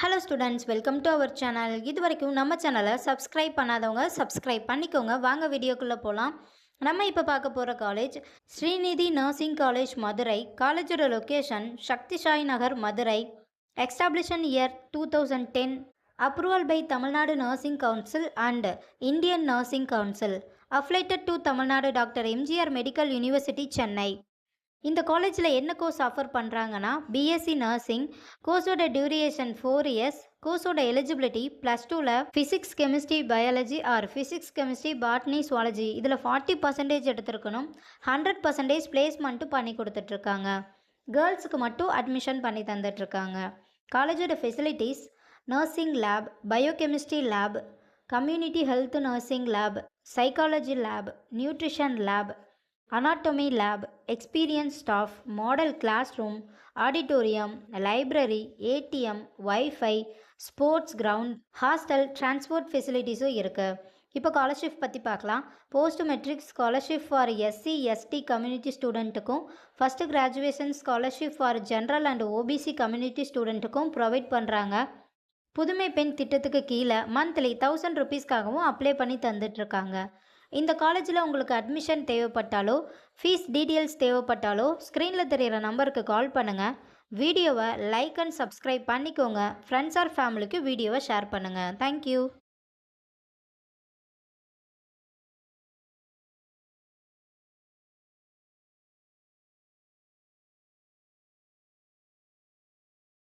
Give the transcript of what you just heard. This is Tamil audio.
Hello students, welcome to our channel. இது வரைக்கும் நம்ம சேனலை சப்ஸ்கிரைப் பண்ணாதவங்க சப்ஸ்கிரைப் பண்ணிக்கோங்க. வாங்க வீடியோக்குள்ளே போகலாம். நம்ம இப்போ பார்க்க போகிற college Srinidhi nursing college, Madurai. காலேஜோட location Sakthi Sai Nagar, Madurai. Establishment year 2010. Approval by Tamil Nadu nursing council and Indian nursing council. Affiliated to Tamil Nadu doctor MGR medical university, Chennai. இந்த காலேஜில் என்ன கோர்ஸ் ஆஃபர் பண்ணுறாங்கன்னா, பிஎஸ்சி நர்சிங். கோர்ஸோட டியூரேஷன் 4 இயர்ஸ். கோர்ஸோட எலிஜிபிலிட்டி +2ல் physics chemistry biology or physics chemistry botany zoology இதில் 40% எடுத்திருக்கணும். 100% பிளேஸ்மெண்ட்டும் பண்ணி கொடுத்துட்ருக்காங்க. கேர்ள்ஸுக்கு மட்டும் அட்மிஷன் பண்ணி தந்துட்டுருக்காங்க. காலேஜோட facilities: nursing lab, biochemistry lab, community health nursing lab, psychology lab, nutrition lab, anatomy lab, experienced staff, model classroom, auditorium, library, ATM, Wi-Fi, sports ground, hostel, transport facilitiesம் இருக்குது. இப்போ ஸ்காலர்ஷிப் பற்றி பார்க்கலாம். Post matric scholarship for SC ST community ஸ்டூடெண்ட்டுக்கும், first graduation scholarship for general and OBC community ஸ்டூடெண்ட்டுக்கும் ப்ரொவைட் பண்ணுறாங்க. புதுமை பெண் திட்டத்துக்கு கீழே மந்த்லி 1000 ருபீஸ்க்காகவும் அப்ளை பண்ணி தந்துட்டுருக்காங்க. இந்த காலேஜில் உங்களுக்கு அட்மிஷன் தேவைப்பட்டாலோ, ஃபீஸ் டீட்டெயில்ஸ் தேவைப்பட்டாலோ ஸ்க்ரீனில் தெரிகிற நம்பருக்கு கால் பண்ணுங்கள். வீடியோவை லைக் அண்ட் சப்ஸ்கிரைப் பண்ணிக்கோங்க. ஃப்ரெண்ட்ஸ் ஆர் ஃபேமிலிக்கு வீடியோவை ஷேர் பண்ணுங்கள். தேங்க்யூ.